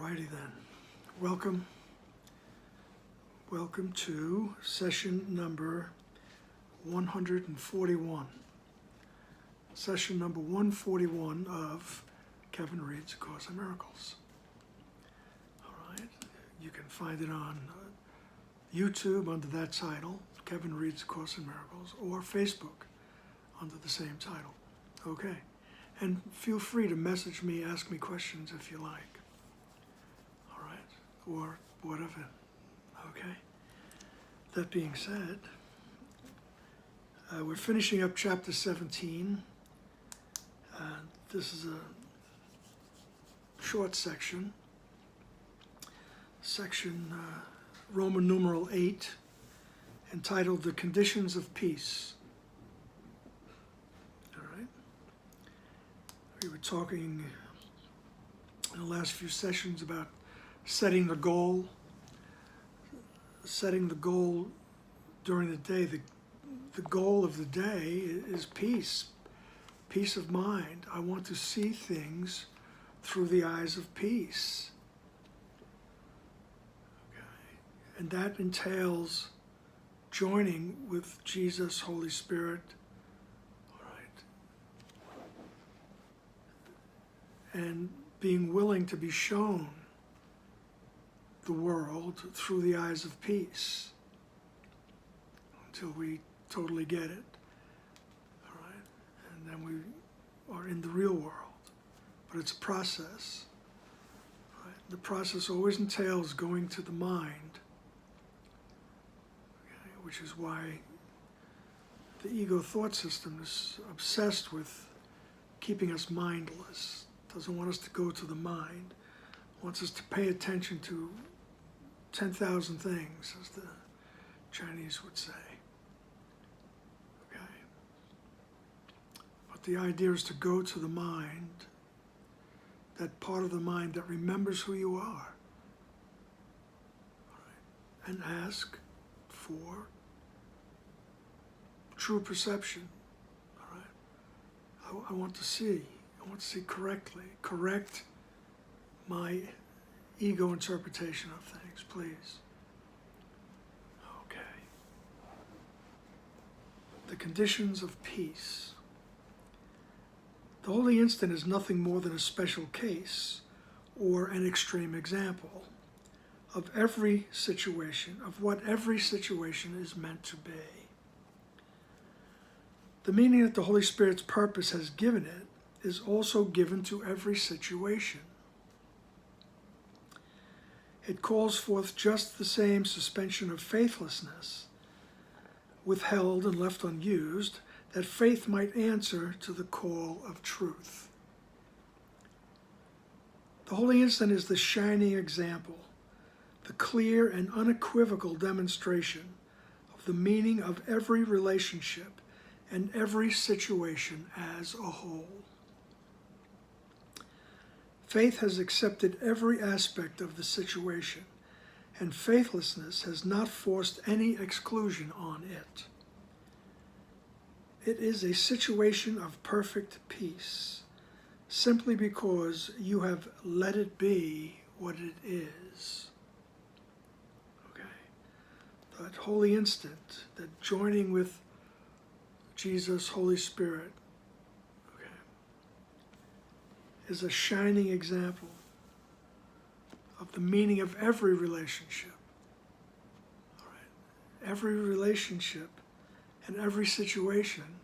Alrighty then. Welcome to session number 141. Session number 141 of Kevin Reads A Course in Miracles. Alright, you can find it on YouTube under that title, Kevin Reads A Course in Miracles, or Facebook under the same title. Okay, and feel free to message me, ask me questions if you like. Or whatever, okay? That being said, we're finishing up chapter 17. This is a short section, Roman numeral 8, entitled The Conditions of Peace. All right? We were talking in the last few sessions about setting the goal during the day. The goal of the day is peace of mind. I want to see things through the eyes of peace. Okay. And that entails joining with Jesus, Holy Spirit, all right, and being willing to be shown the world through the eyes of peace until we totally get it, all right? And then we are in the real world, but it's a process, right? The process always entails going to the mind, okay? Which is why the ego thought system is obsessed with keeping us mindless, doesn't want us to go to the mind, wants us to pay attention to 10,000 things, as the Chinese would say. Okay. But the idea is to go to the mind, that part of the mind that remembers who you are, all right, and ask for true perception. All right. I want to see correctly, correct my ego interpretation of things, please. Okay. The conditions of peace. The holy instant is nothing more than a special case or an extreme example of every situation, of what every situation is meant to be. The meaning that the Holy Spirit's purpose has given it is also given to every situation. It calls forth just the same suspension of faithlessness, withheld and left unused, that faith might answer to the call of truth. The holy instant is the shining example, the clear and unequivocal demonstration of the meaning of every relationship and every situation as a whole. Faith has accepted every aspect of the situation, and faithlessness has not forced any exclusion on it. It is a situation of perfect peace, simply because you have let it be what it is. Okay. That holy instant, that joining with Jesus, Holy Spirit, is a shining example of the meaning of every relationship. All right. Every relationship and every situation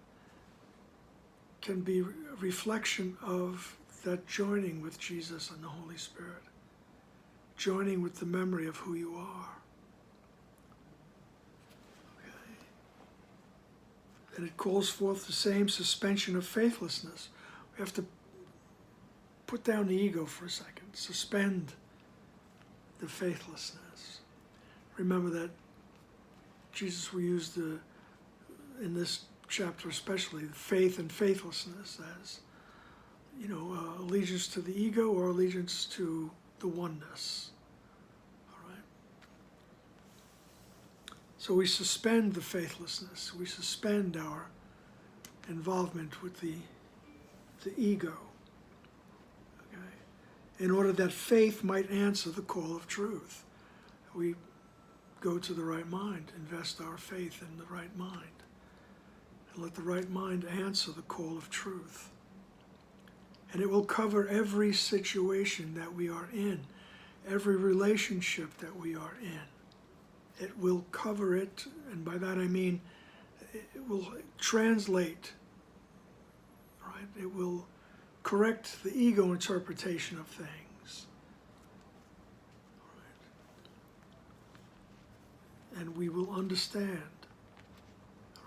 can be a reflection of that joining with Jesus and the Holy Spirit, joining with the memory of who you are. Okay. And it calls forth the same suspension of faithlessness. We have to put down the ego for a second, suspend the faithlessness. Remember that Jesus will use in this chapter especially, faith and faithlessness as, allegiance to the ego or allegiance to the oneness. All right? So we suspend the faithlessness. We suspend our involvement with the ego. in order that faith might answer the call of truth. We go to the right mind, invest our faith in the right mind, and let the right mind answer the call of truth. And it will cover every situation that we are in, every relationship that we are in. It will cover it, and by that I mean it will translate, right? It will correct the ego interpretation of things. Right? And we will understand.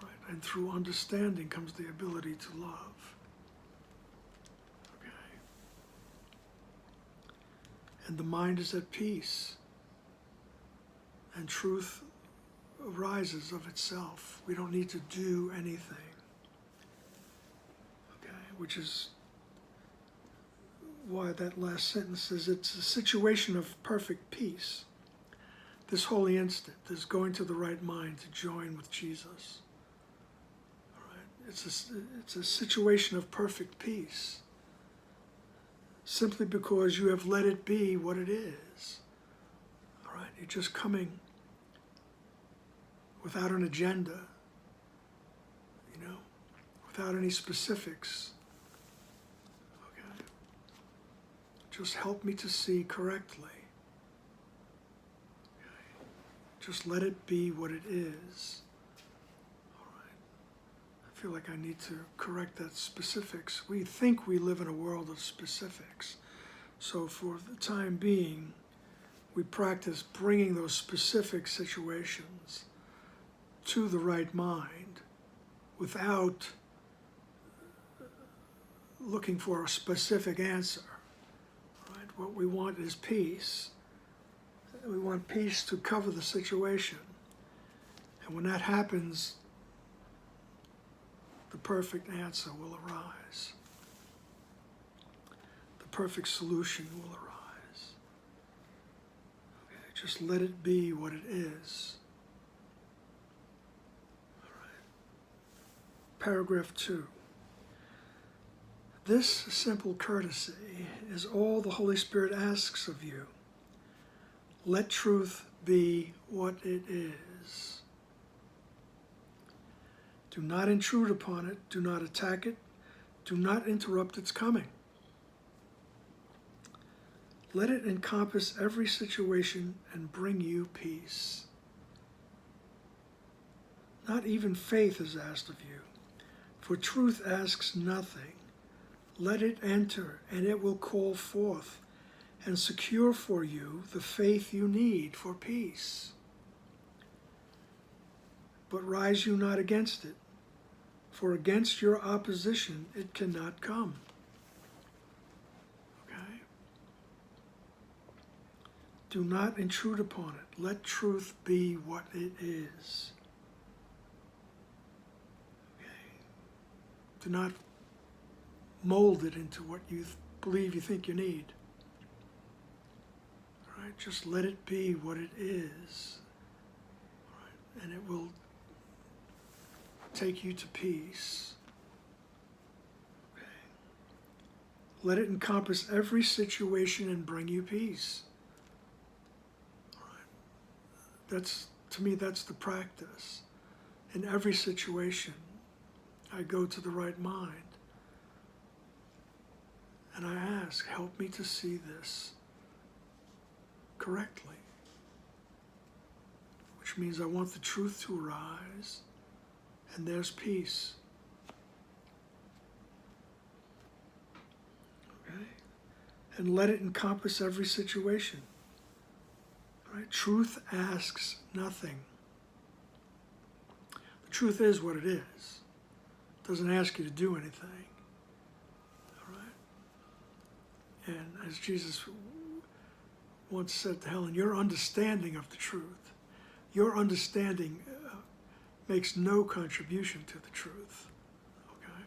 Right? And through understanding comes the ability to love. And the mind is at peace, and truth arises of itself. We don't need to do anything, okay? Which is why that last sentence says it's a situation of perfect peace. This holy instant is going to the right mind to join with Jesus. All right? It's a situation of perfect peace. Simply because you have let it be what it is. All right, you're just coming without an agenda, without any specifics. Okay, just help me to see correctly. Okay, just let it be what it is. All right, I feel like I need to correct that specifics. We think we live in a world of specifics. So for the time being, we practice bringing those specific situations to the right mind without looking for a specific answer. Right? What we want is peace. We want peace to cover the situation. And when that happens, the perfect answer will arise. The perfect solution will arise. Okay, just let it be what it is. All right. Paragraph 2. This simple courtesy is all the Holy Spirit asks of you. Let truth be what it is. Do not intrude upon it. Do not attack it. Do not interrupt its coming. Let it encompass every situation and bring you peace. Not even faith is asked of you, for truth asks nothing. Let it enter, and it will call forth and secure for you the faith you need for peace. But rise you not against it, for against your opposition it cannot come. Okay? Do not intrude upon it. Let truth be what it is. Okay? Do not mold it into what you believe you think you need. All right? Just let it be what it is. All right? And it will take you to peace. Okay. Let it encompass every situation and bring you peace. All right. To me, that's the practice. In every situation, I go to the right mind. And I ask, help me to see this correctly. Which means I want the truth to arise. And there's peace. Okay? And let it encompass every situation. Right? Truth asks nothing. The truth is what it is. It doesn't ask you to do anything. All right? And as Jesus once said to Helen, your understanding of the truth, your understanding makes no contribution to the truth. Okay?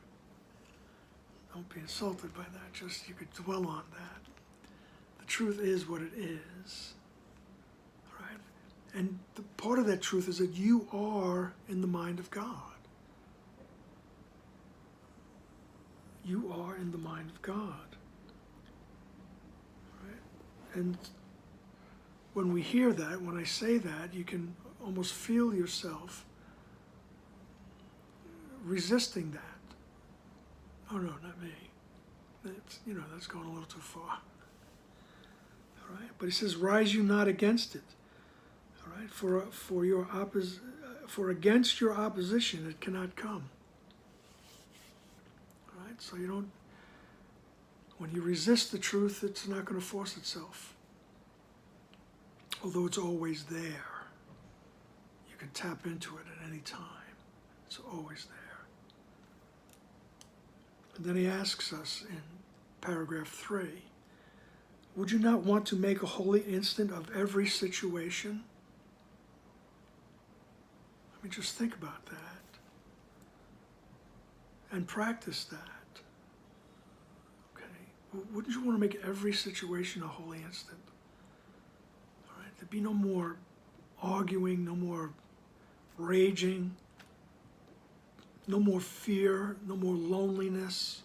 Don't be insulted by that. Just you could dwell on that. The truth is what it is. All right? And the part of that truth is that you are in the mind of God. You are in the mind of God. All And when we hear that, when I say that, you can almost feel yourself resisting that. Oh no, not me. That's, that's going a little too far. All right, but he says, "Rise you not against it." All right, for against your opposition it cannot come. All right, so when you resist the truth, it's not going to force itself. Although it's always there. You can tap into it at any time. It's always there. And then he asks us in paragraph 3, would you not want to make a holy instant of every situation? I mean, just think about that. And practice that. Okay? Wouldn't you want to make every situation a holy instant? All right? There'd be no more arguing, no more raging, no more fear, no more loneliness.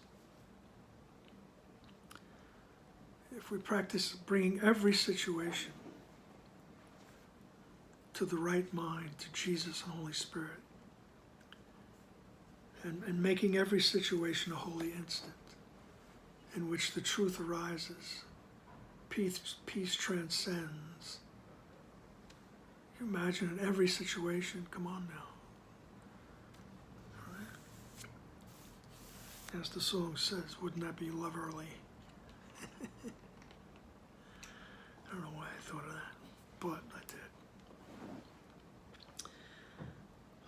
If we practice bringing every situation to the right mind, to Jesus and Holy Spirit, and making every situation a holy instant in which the truth arises, peace transcends. Can you imagine in every situation? Come on now. All right. As the song says, wouldn't that be love early? I don't know why I thought of that, but I did.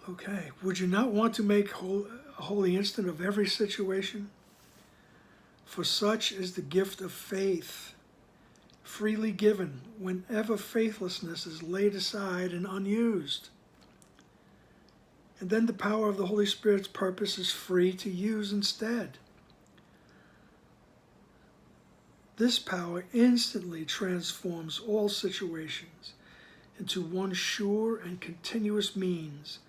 Okay, would you not want to make a holy instant of every situation? For such is the gift of faith, freely given whenever faithlessness is laid aside and unused. And then the power of the Holy Spirit's purpose is free to use instead. This power instantly transforms all situations into one sure and continuous means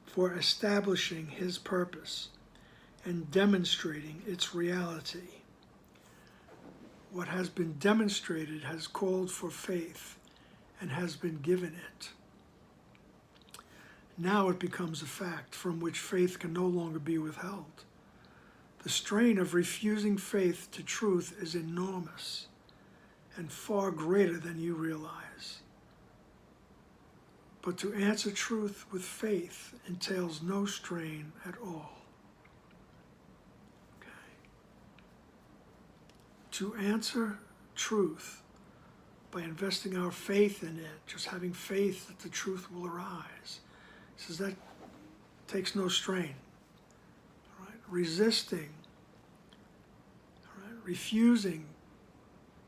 for establishing his purpose and demonstrating its reality. What has been demonstrated has called for faith and has been given it. Now it becomes a fact from which faith can no longer be withheld. The strain of refusing faith to truth is enormous and far greater than you realize. But to answer truth with faith entails no strain at all. Okay. To answer truth by investing our faith in it, just having faith that the truth will arise, he says that takes no strain. All right? Resisting, all right? Refusing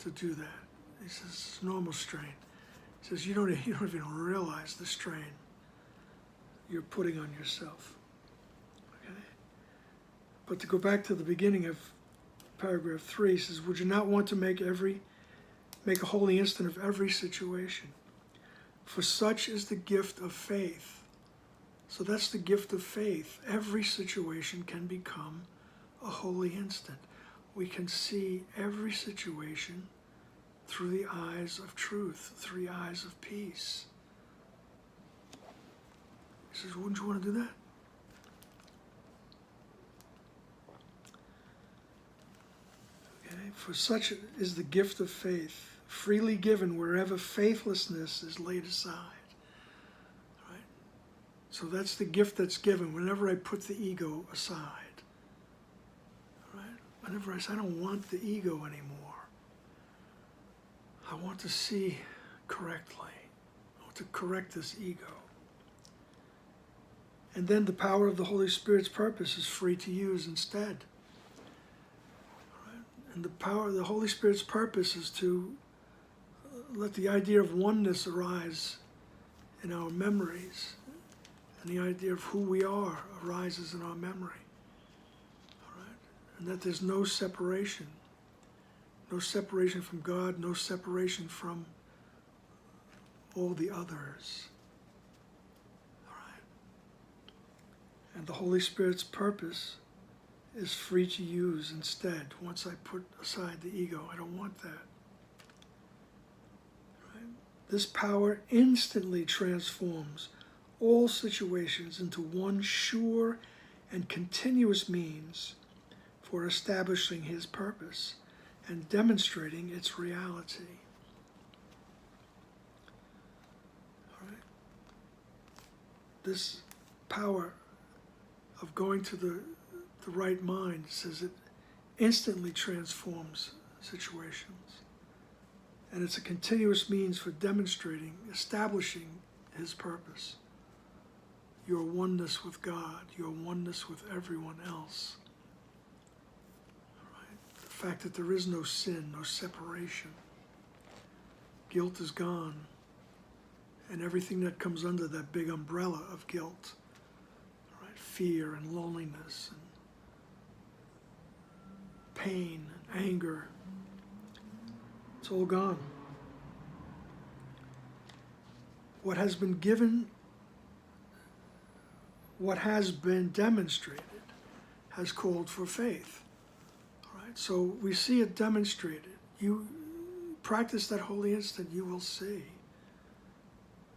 to do that, he says it's normal strain. He says you don't even realize the strain you're putting on yourself. Okay? But to go back to the beginning of paragraph 3, he says, would you not want to make a holy instant of every situation? For such is the gift of faith. So that's the gift of faith. Every situation can become a holy instant. We can see every situation through the eyes of truth, through the eyes of peace. He says, wouldn't you want to do that? Okay, for such is the gift of faith, freely given wherever faithlessness is laid aside. Right? So that's the gift that's given whenever I put the ego aside. Right? Whenever I say, I don't want the ego anymore. I want to see correctly. I want to correct this ego. And then the power of the Holy Spirit's purpose is free to use instead. Right? And the power of the Holy Spirit's purpose is to let the idea of oneness arise in our memories. And the idea of who we are arises in our memory. All right? And that there's no separation. No separation from God, no separation from all the others. All right? And the Holy Spirit's purpose is free to use instead. Once I put aside the ego, I don't want that. This power instantly transforms all situations into one sure and continuous means for establishing his purpose and demonstrating its reality. All right? This power of going to the right mind says it instantly transforms situations. And it's a continuous means for demonstrating, establishing his purpose. Your oneness with God, your oneness with everyone else. Right? The fact that there is no sin, no separation. Guilt is gone. And everything that comes under that big umbrella of guilt. Right? Fear and loneliness and pain and anger. It's all gone. What has been demonstrated has called for faith. All right? So we see it demonstrated. You practice that holy instant, you will see.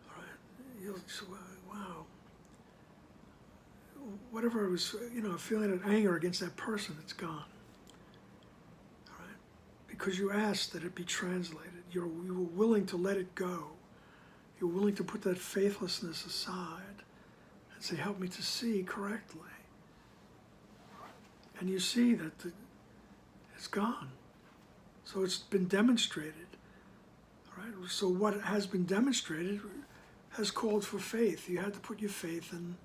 All right? You'll say, wow. Whatever I was, feeling that anger against that person, it's gone. Because you asked that it be translated. You were willing to let it go. You're willing to put that faithlessness aside and say, help me to see correctly. And you see that it's gone. So it's been demonstrated. Right? So what has been demonstrated has called for faith. You had to put your faith in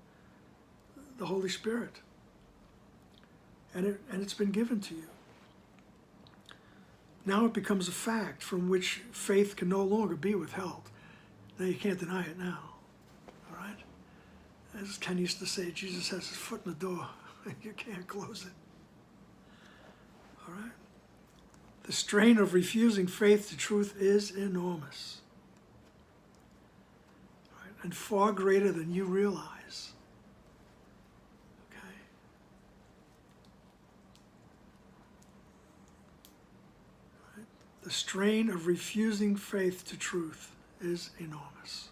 the Holy Spirit. And it's been given to you. Now it becomes a fact from which faith can no longer be withheld. Now you can't deny it now, all right? As Ken used to say, Jesus has his foot in the door. You can't close it, all right? The strain of refusing faith to truth is enormous, right? And far greater than you realize, okay? The strain of refusing faith to truth is enormous.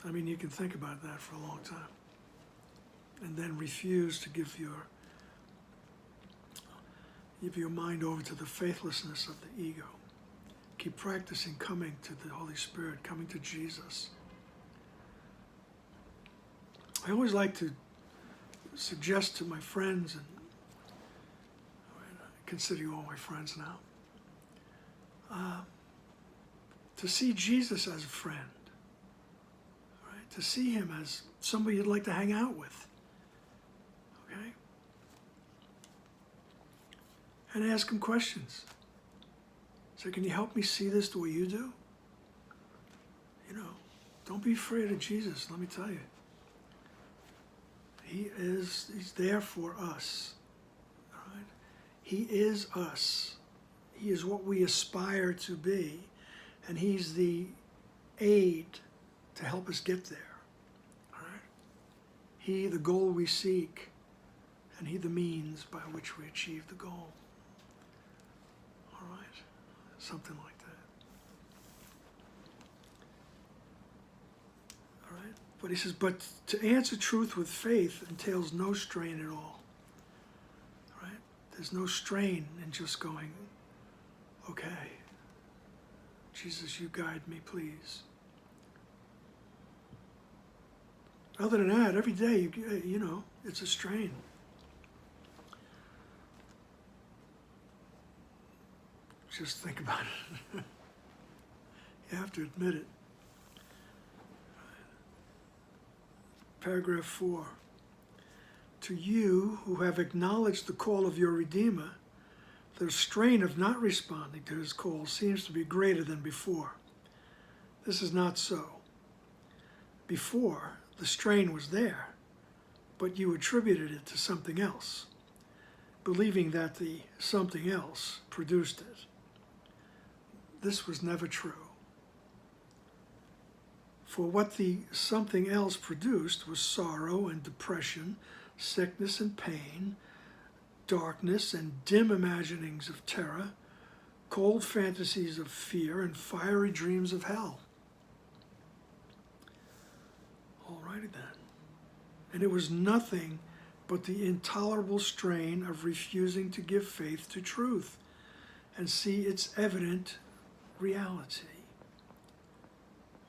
I mean, you can think about that for a long time and then refuse to give your mind over to the faithlessness of the ego. Keep practicing coming to the Holy Spirit, coming to Jesus. I always like to suggest to my friends, and I consider you all my friends now, to see Jesus as a friend, right? To see him as somebody you'd like to hang out with, okay? And ask him questions. So can you help me see this the way you do? Don't be afraid of Jesus, let me tell you. He's there for us. All right? He is us. He is what we aspire to be. And he's the aid to help us get there. All right? He, the goal we seek, and he, the means by which we achieve the goal. All right? Something like that. All right? But he says, but to answer truth with faith entails no strain at all. Right? There's no strain in just going, okay, Jesus, you guide me, please. Other than that, every day, it's a strain. Just think about it. You have to admit it. Paragraph 4. To you who have acknowledged the call of your Redeemer, the strain of not responding to his call seems to be greater than before. This is not so. Before, the strain was there, but you attributed it to something else, believing that the something else produced it. This was never true. For what the something else produced was sorrow and depression, sickness and pain, darkness and dim imaginings of terror, cold fantasies of fear, and fiery dreams of hell. Alrighty then. And it was nothing but the intolerable strain of refusing to give faith to truth and see its evident reality.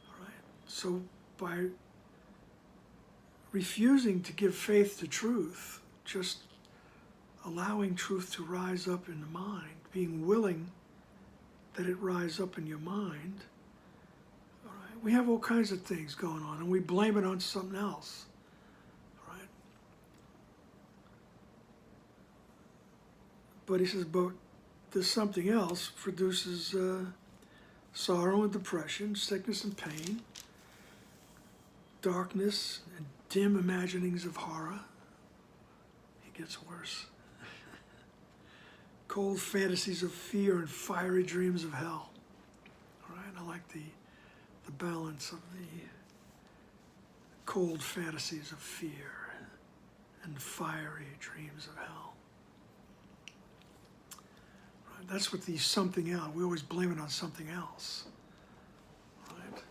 All right? So by refusing to give faith to truth, just allowing truth to rise up in the mind, being willing that it rise up in your mind, all right? We have all kinds of things going on, and we blame it on something else. All right? But he says, but this something else produces sorrow and depression, sickness and pain, darkness and dim imaginings of horror. It gets worse. Cold fantasies of fear and fiery dreams of hell. All right, I like the balance of the cold fantasies of fear and fiery dreams of hell. All right, that's what the something else. We always blame it on something else. Right?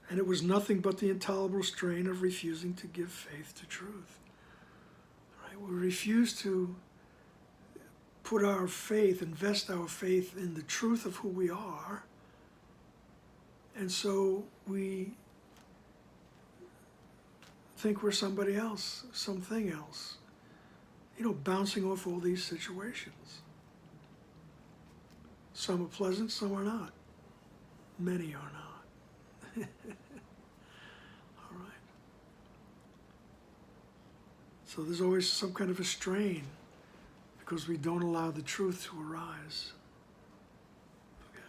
And it was nothing but the intolerable strain of refusing to give faith to truth. Right? We refuse to put our faith, invest our faith in the truth of who we are, and so we think we're somebody else, something else, bouncing off all these situations. Some are pleasant, some are not. Many are not. All right. So there's always some kind of a strain because we don't allow the truth to arise. Okay.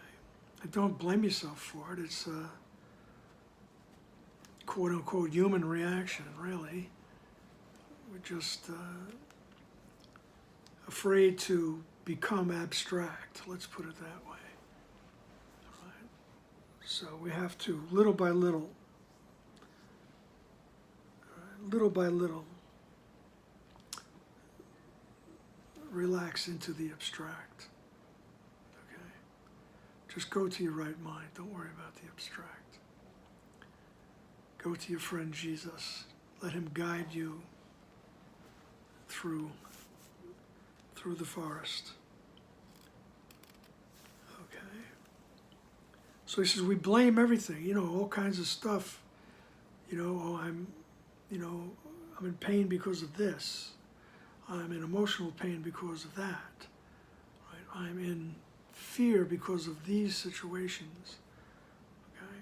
And don't blame yourself for it. It's a quote unquote human reaction, really. We're just afraid to become abstract. Let's put it that way. So we have to, little by little, relax into the abstract. Okay? Just go to your right mind. Don't worry about the abstract. Go to your friend Jesus. Let him guide you through the forest. So he says, we blame everything, all kinds of stuff. I'm in pain because of this. I'm in emotional pain because of that. Right? I'm in fear because of these situations. Okay?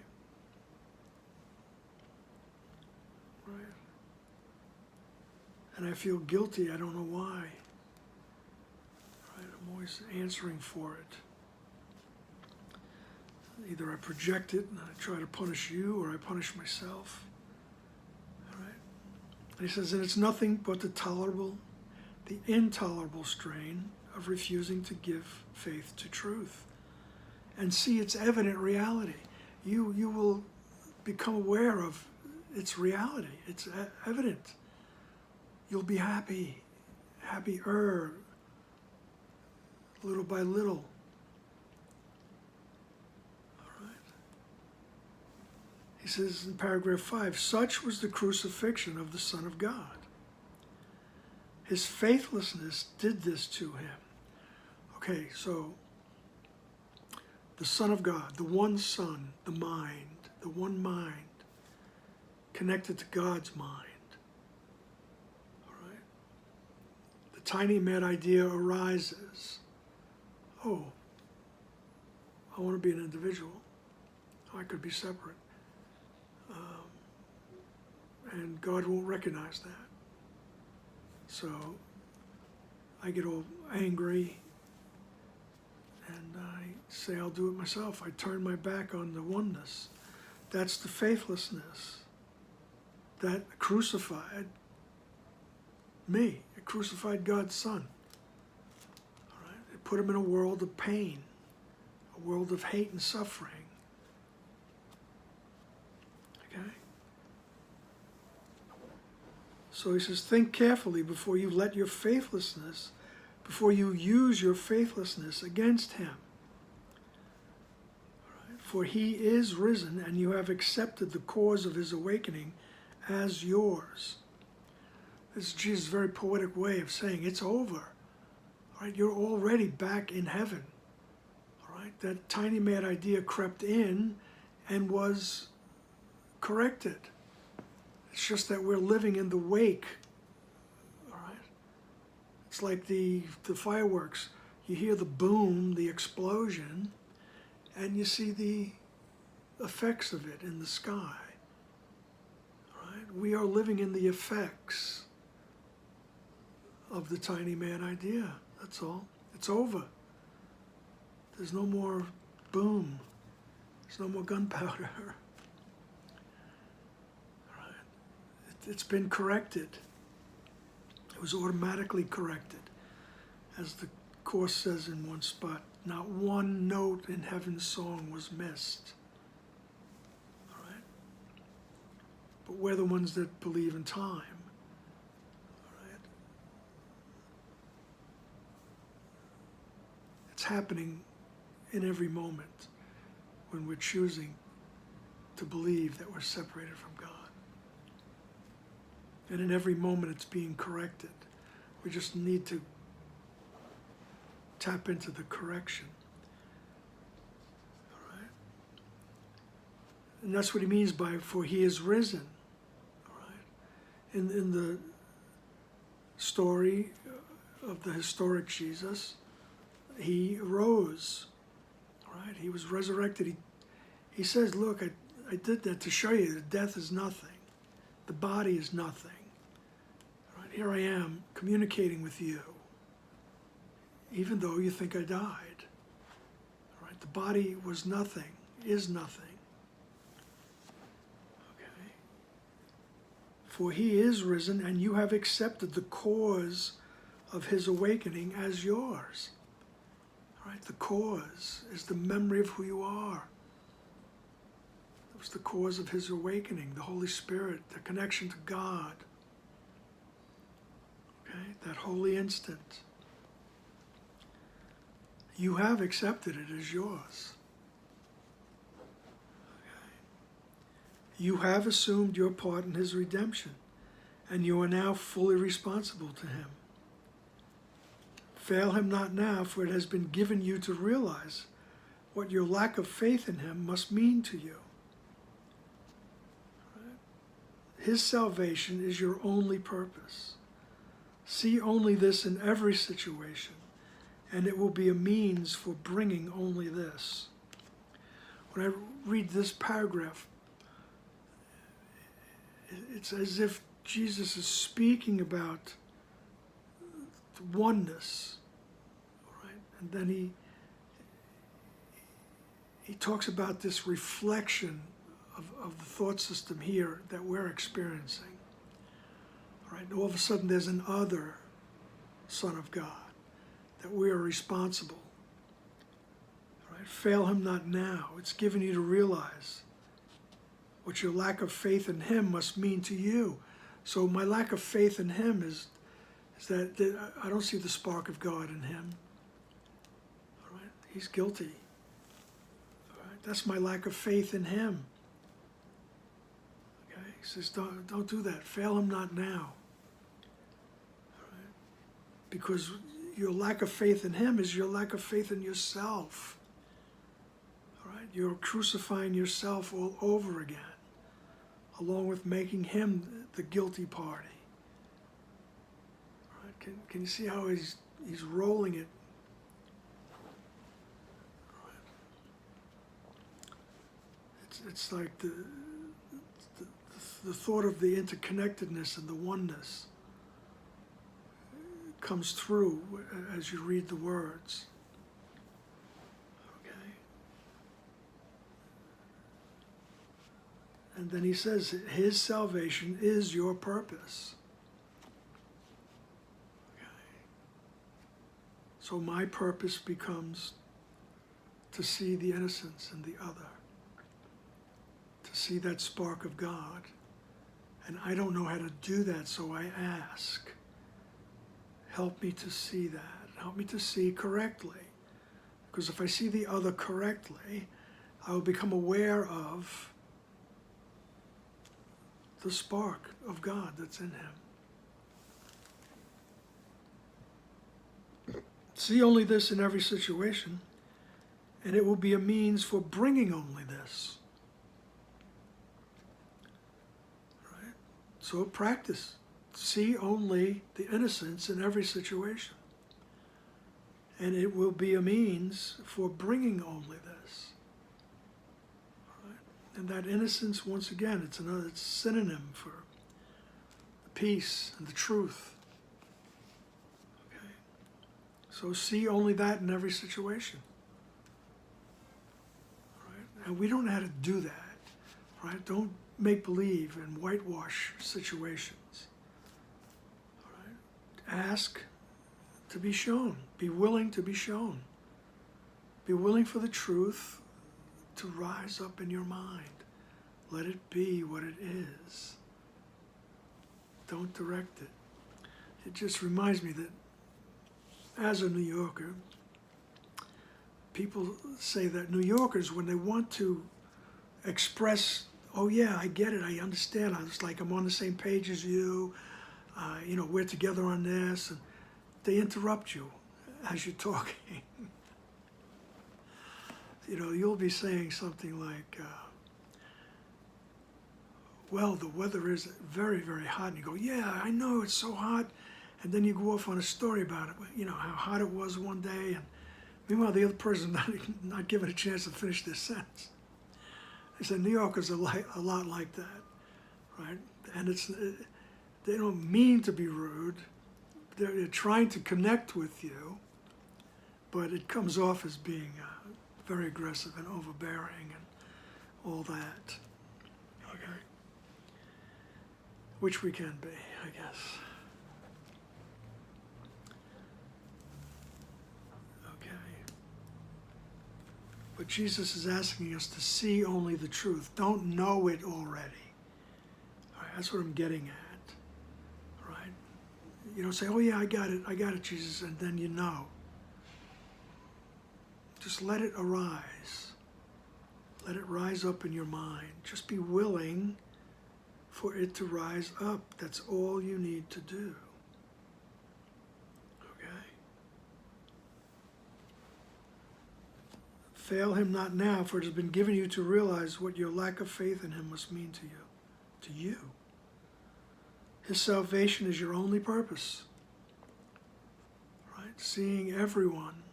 Right? And I feel guilty. I don't know why. Right? I'm always answering for it. Either I project it and I try to punish you, or I punish myself. All right? And he says, and it's nothing but the intolerable strain of refusing to give faith to truth and see its evident reality. You will become aware of its reality. It's evident. You'll be happier, little by little. He says in paragraph 5, such was the crucifixion of the Son of God. His faithlessness did this to him. Okay, so the Son of God, the one Son, the one mind, connected to God's mind. All right? The tiny mad idea arises. Oh, I want to be an individual. I could be separate. And God won't recognize that. So I get all angry and I say I'll do it myself. I turn my back on the oneness. That's the faithlessness that crucified me. It crucified God's Son. All right? It put him in a world of pain, a world of hate and suffering. Okay? So he says, think carefully before you let your faithlessness, before you use your faithlessness against him. For he is risen, and you have accepted the cause of his awakening as yours. This is Jesus' very poetic way of saying it's over. All right, you're already back in heaven. All right, that tiny mad idea crept in and was corrected. It's just that we're living in the wake. All right, it's like the fireworks. You hear the boom, the explosion, and you see the effects of it in the sky. Right? We are living in the effects of the tiny man idea. That's all. It's over. There's no more boom. There's no more gunpowder. Right? It's been corrected. It was automatically corrected. As the Course says in one spot, not one note in heaven's song was missed. All right? But we're the ones that believe in time. All right? It's happening in every moment when we're choosing to believe that we're separated from God. And in every moment it's being corrected. We just need to tap into the correction. All right? And that's what he means by, for he is risen. All right? In the story of the historic Jesus, he rose. All right? He was resurrected. He says, look, I did that to show you that death is nothing. The body is nothing. All right? Here I am communicating with you, even though you think I died. All right? The body was nothing, is nothing. Okay? For he is risen, and you have accepted the cause of his awakening as yours. All right? The cause is the memory of who you are. It was the cause of his awakening, the Holy Spirit, the connection to God. Okay? That holy instant. You have accepted it as yours. Okay. You have assumed your part in his redemption, and you are now fully responsible to him. Fail him not now, for it has been given you to realize what your lack of faith in him must mean to you. His salvation is your only purpose. See only this in every situation, and it will be a means for bringing only this. When I read this paragraph, it's as if Jesus is speaking about the oneness, right? And then he talks about this reflection of the thought system here that we're experiencing. All right? All of a sudden there's an other Son of God, that we are responsible. All right? Fail him not now. It's given you to realize what your lack of faith in him must mean to you. So my lack of faith in him is that I don't see the spark of God in him. All right? He's guilty. All right? That's my lack of faith in him. Okay? He says, don't do that. Fail him not now. All right? Because your lack of faith in him is your lack of faith in yourself. All right? You're crucifying yourself all over again, along with making him the guilty party. All right? Can you see how he's rolling it? All right. It's like the thought of the interconnectedness and the oneness comes through as you read the words. Okay? And then he says, his salvation is your purpose. Okay? So my purpose becomes to see the innocence in the other, to see that spark of God, And I don't know how to do that, so I ask. Help me to see that. Help me to see correctly. Because if I see the other correctly, I will become aware of the spark of God that's in him. See only this in every situation, and it will be a means for bringing only this. Right? So practice. See only the innocence in every situation, and it will be a means for bringing only this. Right? And that innocence, once again, it's a synonym for the peace and the truth. So see only that in every situation. Right? And we don't know how to do that. Right? Don't make believe and whitewash situations. Right? Ask to be shown. Be willing to be shown. Be willing for the truth to rise up in your mind. Let it be what it is. Don't direct it. It just reminds me that as a New Yorker, people say that New Yorkers, when they want to express, oh yeah, I get it, I understand, it's like I'm on the same page as you, we're together on this, and they interrupt you as you're talking. You'll be saying something like, well, the weather is very, very hot, and you go, yeah, I know, it's so hot. And then you go off on a story about it, how hot it was one day, and meanwhile the other person not given a chance to finish their sentence. They said New Yorkers are a lot like that, right? And they don't mean to be rude. They're trying to connect with you, but it comes off as being very aggressive and overbearing and all that. Okay, which we can be, I guess. But Jesus is asking us to see only the truth. Don't know it already. All right, that's what I'm getting at. Right? You don't say, oh yeah, I got it, Jesus, and then you know. Just let it arise. Let it rise up in your mind. Just be willing for it to rise up. That's all you need to do. Fail him not now, for it has been given you to realize what your lack of faith in him must mean to you. To you. His salvation is your only purpose. Right? Seeing everyone.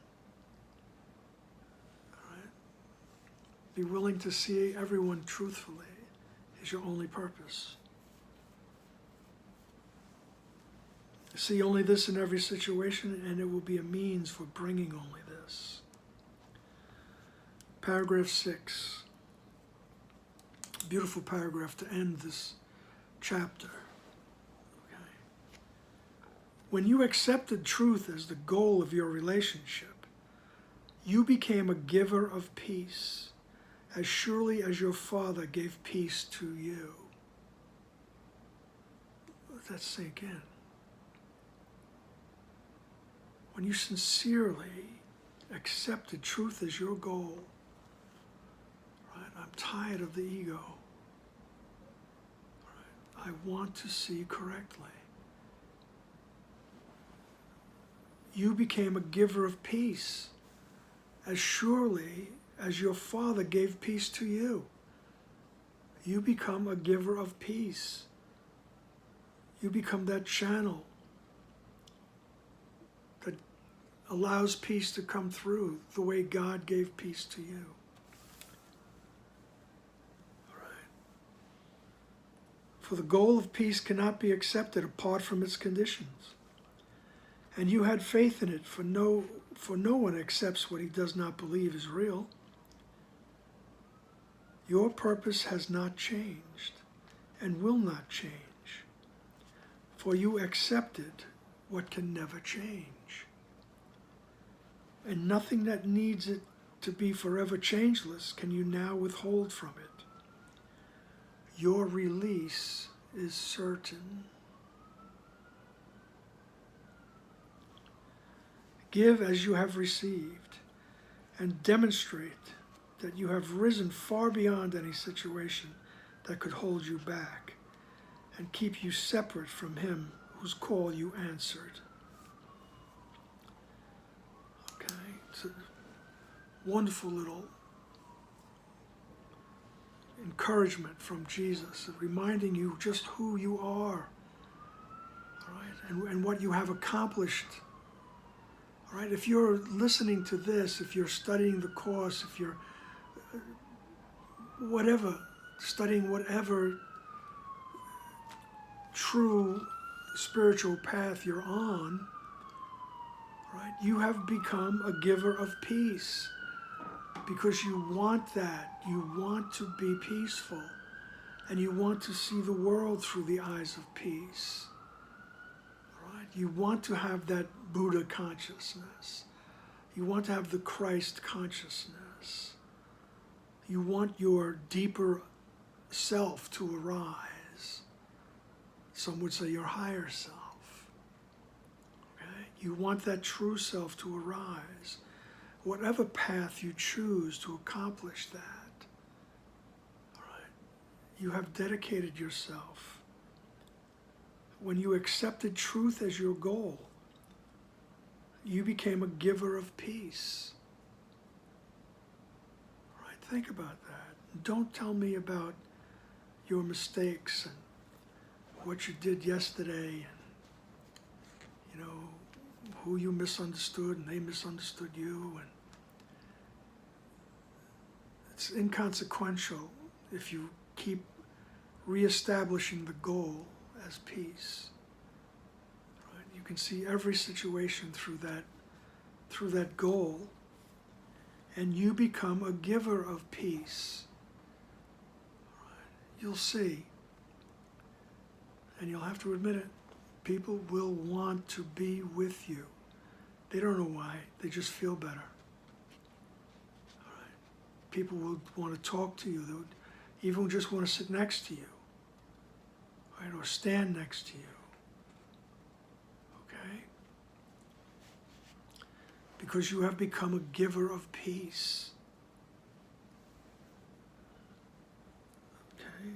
Right? Be willing to see everyone truthfully is your only purpose. See only this in every situation, and it will be a means for bringing only this. Paragraph 6. Beautiful paragraph to end this chapter. Okay. When you accepted truth as the goal of your relationship, you became a giver of peace, as surely as your Father gave peace to you. Let that sink in. When you sincerely accepted truth as your goal, I'm tired of the ego. Right? I want to see correctly. You became a giver of peace, as surely as your Father gave peace to you. You become a giver of peace. You become that channel that allows peace to come through the way God gave peace to you. For the goal of peace cannot be accepted apart from its conditions. And you had faith in it, for no one accepts what he does not believe is real. Your purpose has not changed and will not change, for you accepted what can never change. And nothing that needs it to be forever changeless can you now withhold from it. Your release is certain. Give as you have received, and demonstrate that you have risen far beyond any situation that could hold you back and keep you separate from him whose call you answered. Okay, it's a wonderful little encouragement from Jesus, reminding you just who you are, all right, and what you have accomplished. All right, if you're listening to this, if you're studying the course, if you're studying whatever true spiritual path you're on, right, you have become a giver of peace because you want that. You want to be peaceful, and you want to see the world through the eyes of peace. Right? You want to have that Buddha consciousness. You want to have the Christ consciousness. You want your deeper self to arise. Some would say your higher self. Okay? You want that true self to arise. Whatever path you choose to accomplish that, all right, you have dedicated yourself. When you accepted truth as your goal, you became a giver of peace. All right, think about that. Don't tell me about your mistakes and what you did yesterday and, you know, who you misunderstood and they misunderstood you. And it's inconsequential if you keep reestablishing the goal as peace. Right? You can see every situation through that goal, and you become a giver of peace. Right? You'll see, and you'll have to admit it, people will want to be with you. They don't know why, they just feel better. People will want to talk to you. They would even just want to sit next to you, right, or stand next to you. Okay? Because you have become a giver of peace. Okay?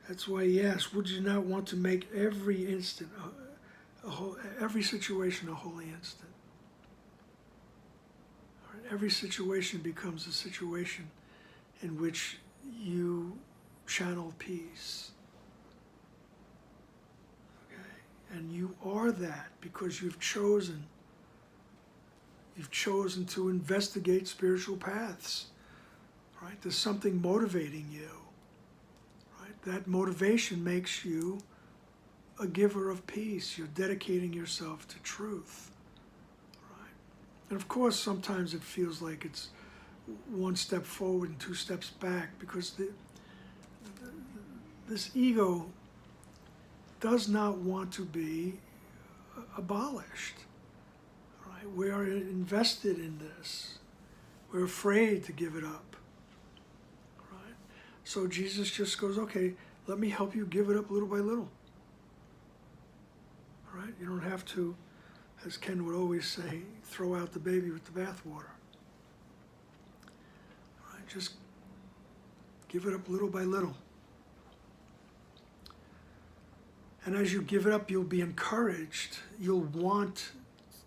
That's why he asked, would you not want to make every instant, every situation a holy instant? Every situation becomes a situation in which you channel peace. Okay? And you are that because you've chosen to investigate spiritual paths. Right? There's something motivating you. Right? That motivation makes you a giver of peace. You're dedicating yourself to truth. And of course, sometimes it feels like it's one step forward and two steps back because this ego does not want to be abolished. Right? We are invested in this. We're afraid to give it up. Right? So Jesus just goes, okay, let me help you give it up little by little. Right? You don't have to, as Ken would always say, throw out the baby with the bathwater. Right? Just give it up little by little. And as you give it up, you'll be encouraged. You'll want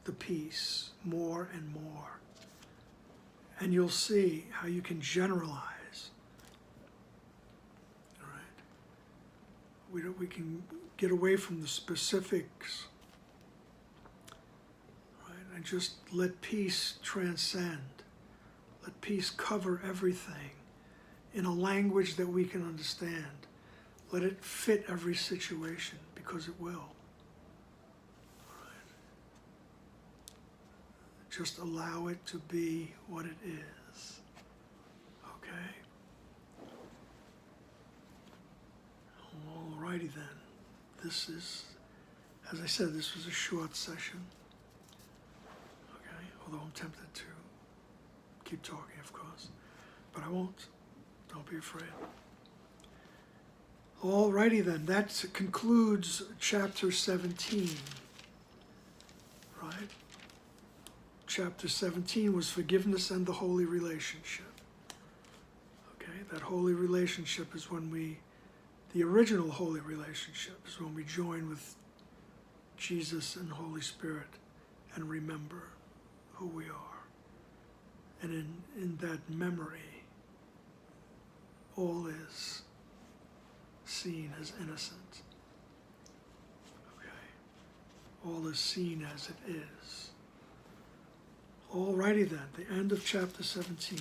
the peace more and more. And you'll see how you can generalize. All right? We can get away from the specifics. And just let peace transcend. Let peace cover everything in a language that we can understand. Let it fit every situation because it will. All right. Just allow it to be what it is. Okay? All righty then. This is, as I said, this was a short session. Although I'm tempted to keep talking, of course. But I won't. Don't be afraid. Alrighty then, that concludes chapter 17. Right? Chapter 17 was forgiveness and the holy relationship. Okay, that holy relationship is when the original holy relationship is when we join with Jesus and Holy Spirit and remember who we are. And in that memory, all is seen as innocent. Okay. All is seen as it is. Alrighty then, the end of chapter 17.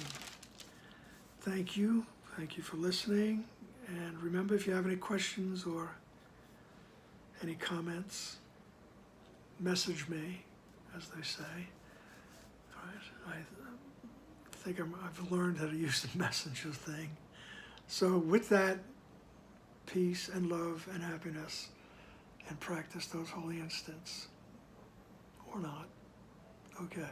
Thank you. Thank you for listening. And remember, if you have any questions or any comments, message me, as they say. All right. I think I've learned how to use the messenger thing. So with that, peace and love and happiness, and practice those holy instants. Or not. Okay.